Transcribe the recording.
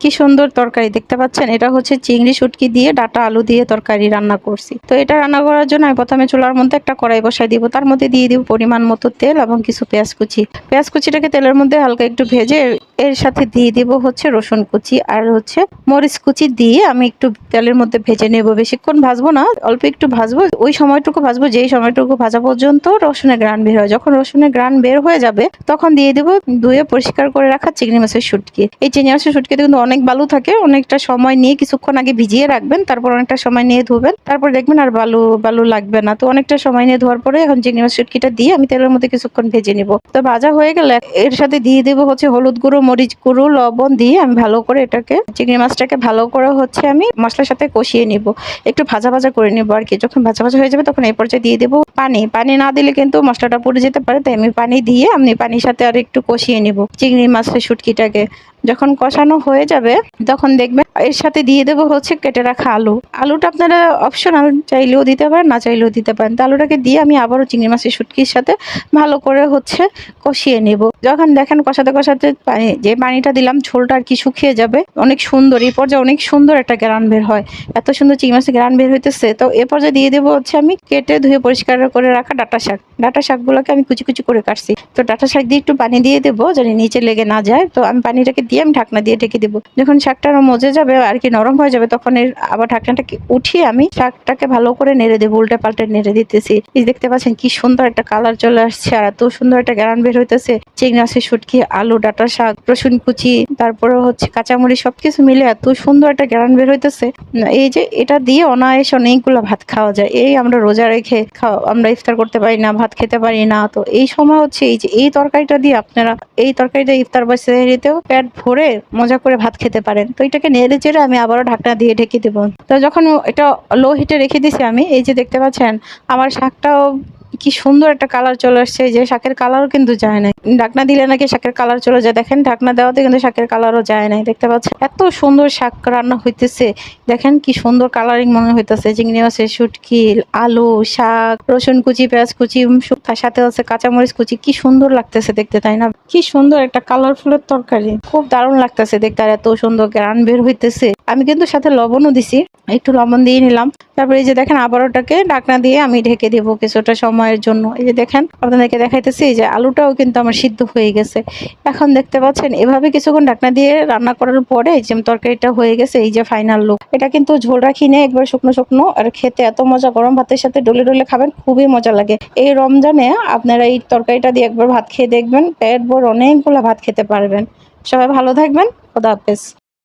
কি সুন্দর তরকারি দেখতে পাচ্ছেন, এটা হচ্ছে চিংড়ি শুটকি দিয়ে ডাটা আলু দিয়ে তরকারি রান্না করছি। তো এটা রান্না করার জন্য আমি প্রথমে চুলার মধ্যে একটা কড়াই বসাই দিব, তার মধ্যে দিয়ে দিব পরিমাণ মতো তেল এবং কিছু পেঁয়াজ কুচি। পেঁয়াজ কুচিটাকে তেলের মধ্যে হালকা একটু ভেজে এর সাথে দিয়ে দিব হচ্ছে রসুন কুচি আর হচ্ছে মরিচ কুচি দিয়ে আমি একটু তেলের মধ্যে ভেজে নেব। বেশিক্ষণ ভাজবো না, অল্প একটু ভাজবো, ওই সময়টুকু ভাজবো যেই সময়টুকু ভাজা পর্যন্ত রসুনের গ্রান বের হয়। যখন রসুনের গ্রান বের হয়ে যাবে তখন দিয়ে দেবো ধুয়ে পরিষ্কার করে রাখা চিংড়ি মাছের শুটকি। এই চিংড়ি মাছের শুটকিতে কিন্তু অনেক বালু থাকে, অনেকটা সময় নিয়ে কিছুক্ষণ আগে ভিজিয়ে রাখবেন, তারপর অনেকটা সময় নিয়ে ধুবেন, তারপর দেখবেন আর বালু বালু লাগবে না। তো অনেকটা সময় নিয়ে ধোয়ার পরে এখন চিংড়ি মাছ শুটকিটা দিয়ে আমি তেলের মধ্যে কিছুক্ষণ ভেজে নিব। তো ভাজা হয়ে গেলে এর সাথে দিয়ে দেবো হচ্ছে হলুদ গুঁড়ো, মরিচ গুঁড়ো, লবণ দিয়ে আমি ভালো করে এটাকে চিংড়ি মাছটাকে ভালো করে হচ্ছে আমি মশলার সাথে কষিয়ে নিব, একটু ভাজা ভাজা করে নিব আর কি। যখন ভাজা ভাজা হয়ে যাবে তখন এই পর্যায়ে দিয়ে দেবো পানি। পানি না দিলে কিন্তু মশলাটা পুড়ে যেতে পারে, তাই আমি পানি দিয়ে আমি পানির সাথে আর একটু কষিয়ে নিব চিংড়ি মাছের শুটকিটাকে। যখন কষানো হয়ে যাবে তখন দেখবেন এর সাথে দিয়ে দেবো হচ্ছে কেটে রাখা আলু। আলুটা আপনারা অপশনাল, চাইলেও দিতে পারেন না চাইলেও দিতে পারেন। তো আলুটাকে দিয়ে আমি আবারও চিংড়ি মাছের শুটকির সাথে ভালো করে হচ্ছে কষিয়ে নেব। যখন দেখেন কষাতে কষাতে যে পানিটা দিলাম ঝোলটা আর কি শুকিয়ে যাবে, অনেক সুন্দর এই পর্যায়ে অনেক সুন্দর একটা গ্রান বের হয়, এত সুন্দর চিংড়ি মাছের গ্রান বের হইতেছে। তো এ পর্যায়ে দিয়ে দেবো হচ্ছে আমি কেটে ধুয়ে পরিষ্কার করে রাখা ডাটা শাক। ডাটা শাকগুলোকে আমি কুচি কুচি করে কাটছি। তো ডাটা শাক দিয়ে একটু পানি দিয়ে দেবো যেন নিচে লেগে না যায়। তো আমি পানিটাকে দিয়ে আমি ঢাকনা দিয়ে ঢেকে দেবো। যখন শাকটা মজে যাবে আর কি নরম হয়ে যাবে তখন আবার ঢাকনাটাকে উঠিয়ে আমি শাকটাকে ভালো করে নেড়ে দেবো, উল্টে পাল্টে নেড়ে দিতেছি। দেখতে পাচ্ছেন কি সুন্দর একটা কালার চলে আসছে আর এত সুন্দর একটা গ্রান বের হইতেছে। চিংড়ি মাছের শুটকি, আলু, ডাটা শাক, রসুন কুচি, তারপরে হচ্ছে কাঁচামরিচ সবকিছু মিলে এত সুন্দর একটা গ্রান বের হইতেছে। এই যে এটা দিয়ে অনায়াসে অনেকগুলো ভাত খাওয়া যায়। এই আমরা রোজা রেখে আমরা ইফতার করতে পারি না, ভাত খেতে পারি না। তো এই সময় হচ্ছে এই যে এই তরকারিটা দিয়ে আপনারা এই তরকারিটা ইফতার বা সেহরিতেও পেট ভরে মজা করে ভাত খেতে পারেন। তো এটাকে নেড়ে চেড়ে আমি আবারও ঢাকনা দিয়ে ঢেকে দেবো। তো যখন এটা লো হিটে রেখে দিছি আমি, এই যে দেখতে পাচ্ছেন আমার শাকটাও কি সুন্দর একটা কালার চলে আসছে, যে শাকের কালারও কিন্তু যায় নাই। ঢাকনা দিলে নাকি শাকের কালার চলে যায়, দেখেন ঢাকনা দেওয়াতে কিন্তু শাকের কালারও যায় নাই। দেখতে পাচ্ছেন এত সুন্দর শাক রান্না হইতেছে, দেখেন কি সুন্দর কালারিং মনে হইতেছে। চিংড়ি মাছের শুটকি, আলু, শাক, রসুন কুচি, পেঁয়াজ কুচি, তার সাথে আছে কাঁচামরিচ কুচি, কি সুন্দর লাগতেছে দেখতে, তাই না? কি সুন্দর একটা কালারফুলের তরকারি, খুব দারুণ লাগতেছে দেখতে আর এত সুন্দর গ্রান বের হইতেছে। আমি কিন্তু সাথে লবণও দিছি, একটু লবণ দিয়ে নিলাম। তারপরে এই যে দেখেন আবার ওটাকে ঢাকনা দিয়ে আমি ঢেকে দেবো কিছুটা সময়ের জন্য। এই যে দেখেন আপনাদেরকে দেখাইতেছি যে আলুটাও কিন্তু আমার সিদ্ধ হয়ে গেছে। এখন দেখতে পাচ্ছেন এভাবে কিছুক্ষণ ঢাকনা দিয়ে রান্না করার পরে যে তরকারিটা হয়ে গেছে, এই যে ফাইনাল লুক। এটা কিন্তু ঝোল রাখি নেই, একবার শুকনো শুকনো, আর খেতে এত মজা, গরম ভাতের সাথে ডলে ডলে খাবেন, খুবই মজা লাগে। এই রমজানে আপনারা এই তরকারিটা দিয়ে একবার ভাত খেয়ে দেখবেন, পেট ভরে অনেকগুলো ভাত খেতে পারবেন। সবাই ভালো থাকবেন, খোদা হাফেজ।